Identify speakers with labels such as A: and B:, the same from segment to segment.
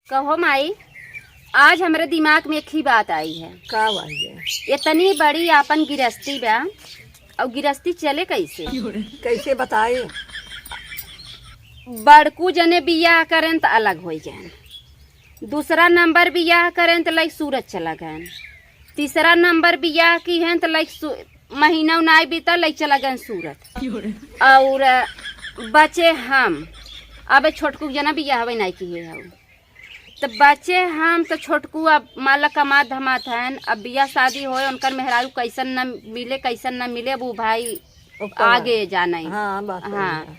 A: कहो माई, आज हमारे दिमाग में एक ही बात आई है।
B: का आई है?
A: इतनी बड़ी आपन गिरस्ती बा और गिरस्ती चले कैसे?
B: कैसे बताए?
A: बड़कू जने बियाह करें तो अलग हो जाए, दूसरा नंबर बियाह करें तो लाइक सूरत चला गए, तीसरा नंबर बियाह की है तो लाइक महीना उनाई बीता लाइक चला गए सूरत। और बचे हम, अब छोटकू जना बियाह हवे नहीं किए है तो बचे हम तो छोटकू अब माला कमा धमात हैं। अब बियाह शादी होए उनकर मेहरारू कैसन न मिले कैसन न मिले, अब वो भाई आगे जाना है।
B: हाँ,
A: हाँ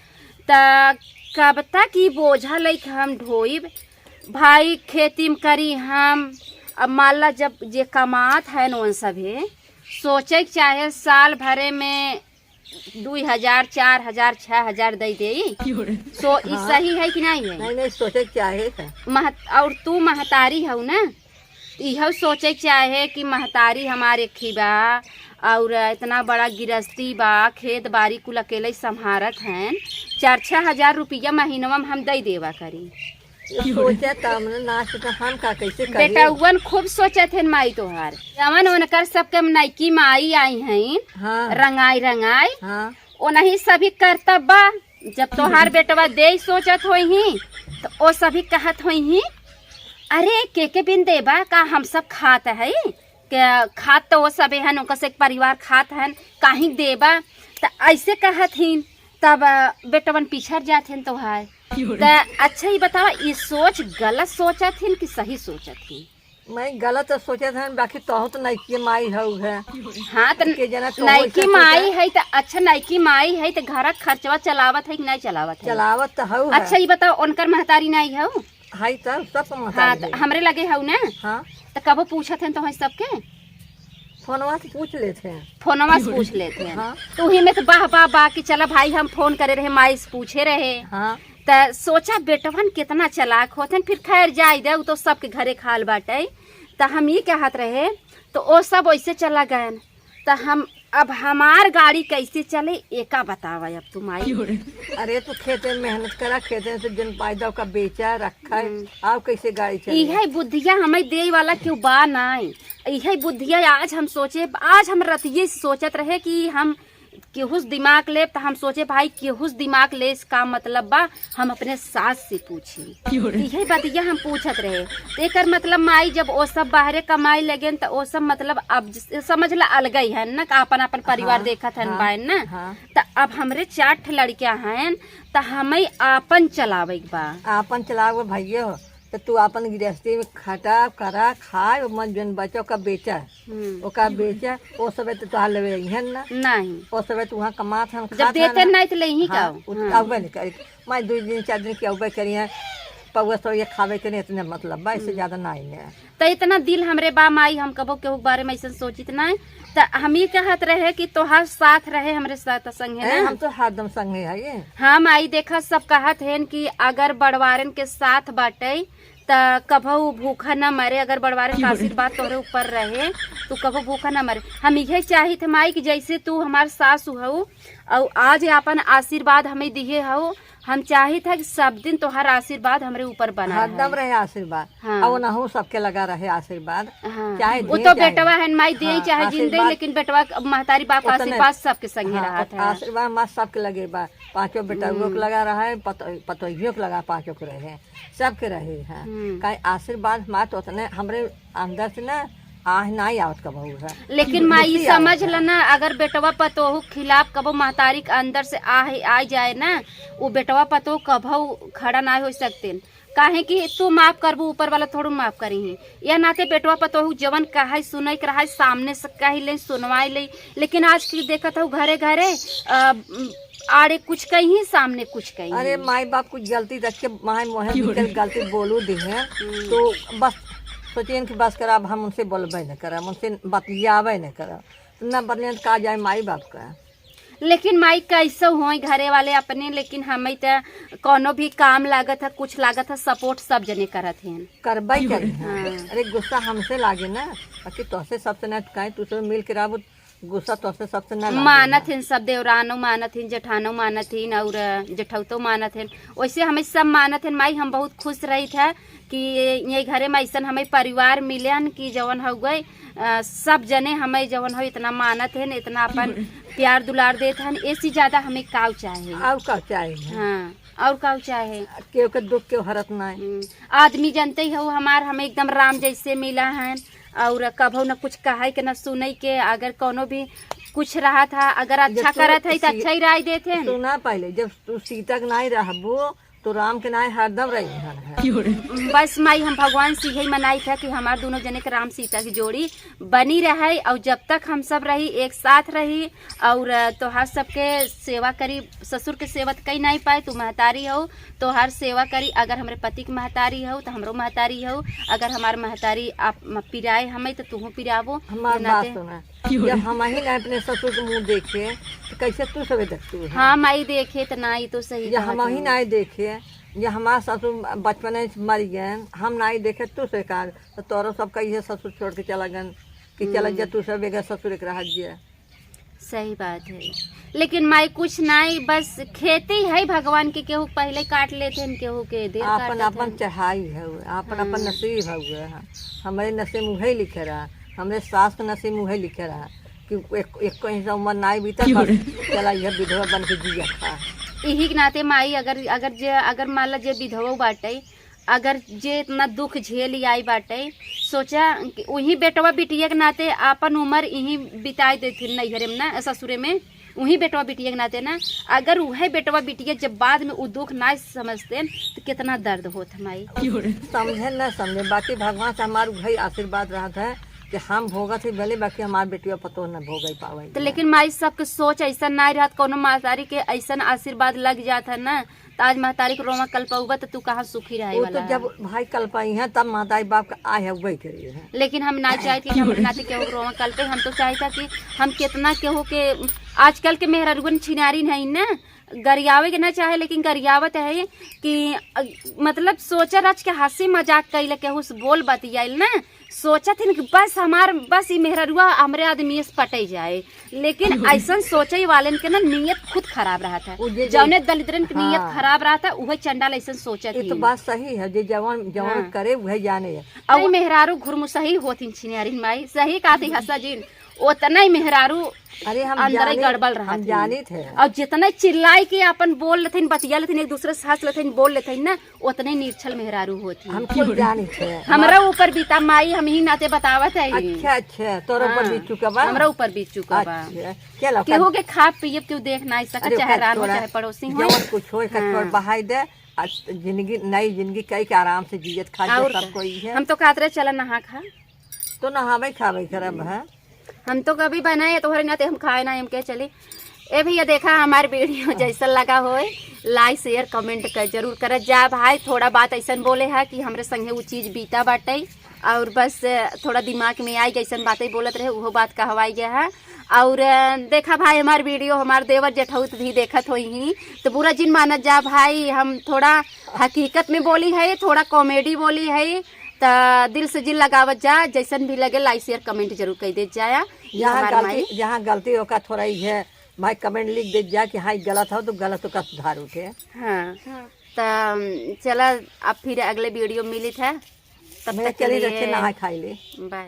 A: त कब तक ही बोझा लाइक हम ढोइब भाई, खेती में करी हम। अब माला जब जे कमात है उन सभी सोचे चाहे साल भरे में 2000, 4000, 6000 दे दे, सो ई सही है कि नहीं है?
B: नहीं सोचे चाहे
A: और तू महतारी हो ना, यह सोचे चाहे कि महतारी हमारे खीबा और इतना बड़ा गिरस्ती बा, खेत बाड़ी कुल अकेले संभारत हैं, 4-6 हजार रुपया महीनवा में हम दे देवा करी।
B: सोचे तब नाच तो हम का कैसे करी?
A: बेटा उन खूब सोचे थे माई तोहार, जवन उनकर सबके नईकी माई आई हैं।
B: हाँ,
A: रंगाई रंगाई
B: हाँ,
A: ओनही सभी करतब बा। जब तोहार बेटवा दे सोचत होई ही तो ओ सभी कहत होई ही, अरे के बिन देबा का हम सब खात है क्या? खात तो वो सभी हन, उनका से परिवार खात हन, काहीं देबा तो ऐसे कहत हिन। तब बेटवन पिछड़ जाते हैं तोहार। अच्छा ही बताओ, ये सोच गलत सोचत हिन कि सही सोचत हिन?
B: मैं गलत सोचे था, बाकी तो तो नईकी माई है।
A: हाँ तो
B: के जना तो
A: नईकी माई है तो अच्छा, नईकी माई है तो घर खर्चवा चलावत है कि नहीं चलावत है?
B: चलावत तो हऊ।
A: अच्छा ये बताओ, उनकर महतारी नहीं है?
B: हाई तब सब
A: हाँ तो हमरे लगे है ना।
B: हाँ
A: तो कबो पूछत हैं तो हम सबके
B: फोनवा से पूछ लेते हैं,
A: फोनवा से पूछ लेते हैं।
B: हाँ।
A: तो उही में तो बाह बाह बाह कि चला भाई हम फोन करे रहे, माई से पूछे रहे।
B: हाँ,
A: तो सोचा बेटवन कितना चलाक होते हैं। फिर खैर जाए दे, तो सबके घरे खाल बाटे। तो हम ये कहत रहे तो वो सब वैसे चला गए। तो हम अब हमार गाड़ी कैसे चले एका बतावा अब तुम आई।
B: अरे तू खेते में मेहनत करा, खेते से जन पैदा का बेचा रखा है, आप कैसे गाड़ी चले?
A: यही बुद्धिया हमें दे वाला क्यों बा नहीं? यही बुद्धिया आज हम सोचे, आज हम रतिये सोचत रहे कि हम केहुस दिमाग ले, तो हम सोचे भाई केहुस दिमाग ले इसका मतलब बा हम अपने सास से पूछी। यही बतिया हम पूछत रहे। एकर मतलब माई जब वो सब बाहरे कमाई लगे तो वो सब मतलब अब समझ ला अलग ही है ना, अपन अपन परिवार
B: हाँ,
A: देखत है
B: हाँ,
A: बाइन ना।
B: हाँ।
A: तो अब हमरे 4 लड़कियां हैं तो हमें आपन चलावे बा।
B: आपन चलाओ भैया, तो तू अपन गृहस्थी में खटा करा खाए, मन जन बचो का बेचा ओका बेचा, वो सब तो तुहार लेवे है ना।
A: नहीं
B: वो सब तू वहाँ कमात हम
A: जब देते नहीं तो ले ही का
B: अवबे नहीं करी। मैं 2 दिन 4 दिन की अवबे करी है, पौवा सौ ये खावे के नहीं इतने मतलब बा, इससे ज्यादा नहीं है।
A: तो इतना दिल हमरे बा माई, हम कबो केहू बारे में ऐसा सोचित नहीं। तो हम ही कहत रहे कि तोहार साथ रहे हमरे साथ संग है ना।
B: हम तो हरदम संगे है ये।
A: हाँ माई देखा सब कहत है कि अगर बड़वारन के साथ बाटे तो कभू भूखा न मरे, अगर बड़वारन का आशीर्वाद तोहरे ऊपर रहे तो कभू भूखा न मरे। हम यही चाही थे माई कि जैसे तू हमार सासू हो और आज अपन आशीर्वाद हमें दिए हो, हम चाही था कि सब दिन तोहार आशीर्वाद हमरे ऊपर बना
B: हरदम रहे आशीर्वाद।
A: हाँ।
B: और ना हो सबके लगा रहे आशीर्वाद।
A: हाँ।
B: चाहे
A: वो
B: दे
A: तो
B: चाहे
A: बेटवा है माई दे
B: हाँ,
A: चाहे जिंदे,
B: आशीर्वाद-
A: लेकिन बेटवा महतारी बाप का
B: उतने-
A: आशीर्वाद सबके संगे
B: हाँ,
A: रहा था।
B: आशीर्वाद मत सबके लगे बा, 5 बेटा को लगा रहा है, पतोहियों को लगा, 5 को रहे, सबके रहे हैं। कहीं आशीर्वाद मत उतने हमरे अंदर से ना आह नहीं आवत कबहू है।
A: लेकिन माई समझ लेना, अगर बेटवा पतोहू खिलाफ कबो महतारी के अंदर से आ जाए ना, वो बेटवा पतोहू कबहू खड़ा ना हो सकते। काहे कि तू माफ करबू, ऊपर वाला थोड़ा माफ करी। या नाते बेटवा पतोहू जवन कहा सुनई के रहा सामने से कही ले सुनवाई ले, लेकिन आज की देखत हूँ घरे घरे आड़े कुछ कहीं सामने कुछ कहीं।
B: अरे माई बाप कुछ गलती रख के माए मोहे गलती बोलू दी है तो बस सोचिए कि बस कर अब हम उनसे बोलबे न करब, उनसे बतियाबे न करब, न बदले का जाए माई बाप का।
A: लेकिन माई कैसे हो घरे वाले अपने, लेकिन हमें तो कोनो भी काम लागत है, कुछ लागत है, सपोर्ट सब जने करत हैं,
B: करबे करी। अरे गुस्सा हमसे लागे ना, बाकी तोसे सबसे न कहीं तू सब मिल के रहबू गुस्सा तो से सबसे ना
A: मानत हैं, सब देवरानो मानत हैं, जेठानो मानत हैं और जेठौतो मानत हैं। वैसे हमें सब मानत हैं माई। हम बहुत खुश रही था कि ये घरे में ऐसा हमें परिवार मिलन कि जवन हो गए सब जने हमें जवन हो इतना मानत है, इतना अपन प्यार दुलार देते हैं। ऐसी ज्यादा हमें काव चाहे
B: और का चाहिए।
A: हाँ, और काव चाहे
B: केहू के दुख के हरत नहीं।
A: आदमी जानते ही हो हमार हमें एकदम राम जैसे मिला है और कभो न कुछ कहे के न सुने के। अगर कोनो भी कुछ रहा था अगर अच्छा करत है तो अच्छा ही राय देते हैं।
B: सुना पहले जब तू सीता के नहीं रहबो तो राम के नाय हरदम रही।
A: बस माई हम भगवान से यही मनाई था कि हमारे दोनों जने के राम सीता की जोड़ी बनी रहे और जब तक हम सब रही एक साथ रही और तोहार सबके सेवा करी। ससुर के सेवा तो कहीं नहीं पाए, तू महतारी हो तो हर सेवा करी। अगर हमारे पति की महतारी हो तो हमरो महतारी हो। अगर हमार महतारी आप पिराए हमें तो तू पिराबो।
B: हमार बात सुना, जब हम ही ना अपने ससुर के मुँह देखे तो कैसे तू सब देखती है?
A: हाँ माई देखे तो ना तो सही।
B: जब हम ही ना देखे, जब हमारा ससुर बचपन से मर गए, हम ना देखे तू से कार तो तोरो सब कही ससुर छोड़ के चला गन कि चला जा तू सब बेगा ससुर एक रह गया।
A: सही बात है, लेकिन माई कुछ नहीं, बस खेती है भगवान के। केहू पहले काट लेते हैं, केहू के देर
B: अपन अपन चढ़ाई है, अपन अपन नसीब है। हमारे नसीब मुहे लिखे रहा, हमारे सास के नसीब मुहे लिखे रहा कि एक कहीं उम्र नहीं बीता चला यह विधवा बन के जिया था।
A: यही के नाते माई अगर मान ला जे विधवा बाटे, अगर जे इतना दुख झेल आई बाटे, सोचा कि वही बेटवा बिटिया के नाते अपन उम्र यही बिताए देते नैहरे में ना ससुरे में। वही बेटवा बिटिया के नाते ना, अगर वही बेटवा बिटिया जब बाद में वो दुख ना समझते तो कितना दर्द होता माई।
B: समझे न समझे, बाकी भगवान से हमारे भाई आशीर्वाद रहा था कि हम भोगत ही भले, बाकी हमारे बेटिया पतो न भोग पावे।
A: तो लेकिन माई सबके सोच ऐसा नहीं रहा, कोनो महतारी के ऐसा आशीर्वाद लग जाता ना तो आज महतारी को रोमा कल्पउबा तो तू कहाँ सुखी रहे वाला।
B: तो जब भाई कल्पाई है तब महतारी बाप का आए वही करिए है।
A: लेकिन हम ना चाहते कि हमारे नाते केहू रोमा कल्पे। हम तो चाहता कि हम कितना केहू के आजकल के मेहरारुगन छिनारी नहीं ना गरियावे के ना चाहे, लेकिन गरियावत है कि मतलब सोचा रच के हंसी मजाक कैल केहू से बोल बतियाल ना, सोचा थी कि बस ये मेहरुआ हमरे आदमी से पटे जाए। लेकिन ऐसा सोचे वाले के ना नियत खुद खराब रहा था। जौने दलिद्रन की नियत खराब रहा था वह चंडाल ऐसा सोचा थी।
B: तो बात सही है, जो जवान करे वह जाने है।
A: अब मेहरारू घुरमु सही होती छिनियारी माई, सही कहती हसा जी उतना ही मेहरारू
B: अरे हम
A: अंदर ही गड़बड़ रहा
B: हम जानी थे।
A: और जितना चिल्लाई के अपन बोल लेते बतिया लेते एक दूसरे से हंस लेते बोल लेते ना, उतने निर्छल मेहरारू होती।
B: हम खुद जानी थे।
A: हमरा ऊपर बीता माई, हम ही नाते बतावत है।
B: अच्छा अच्छा, तोरा ऊपर बीत चुका बा,
A: हमरा ऊपर बीत चुका बा।
B: चलो
A: केहू के खा पिए केहू देख ना सका, चाहे रानो चाहे पड़ोसी हो,
B: जवन कुछ हो छोड़ बहाई दे। जिंदगी नई जिंदगी कई के आराम से जियत खा सब कोई है।
A: हम तो खातरे चला नहा खा
B: तो नहावे खावे करब है।
A: हम तो कभी बनाए तोहरे नाते हम खाए ना, हम क्या चले। ए भैया देखा हमारे वीडियो जैसा लगा हो लाइक शेयर कमेंट कर जरूर कर जा भाई। थोड़ा बात ऐसा बोले है कि हमरे संगे वो चीज़ बीता बाटे और बस थोड़ा दिमाग में आई जैसा बातें बोलत रहे वो बात कहवाई गया है। और देखा भाई हमारे वीडियो हमारे देवर जेठौत भी देखत हो ही तो बुरा जिन मानत जा भाई। हम थोड़ा हकीकत में बोली है, थोड़ा कॉमेडी बोली है, तो दिल से दिल लगावत जा। जैसन भी लगे लाइक शेयर कमेंट जरूर कर दे जाया।
B: जहाँ गलती होगा थोड़ा ही है भाई कमेंट लिख दे जा कि हाँ गलत हो तो गलत का सुधार उठे।
A: हाँ तो चला अब फिर अगले वीडियो मिली था, तब तक
B: चलिए नहा खाई ले।
A: बाय।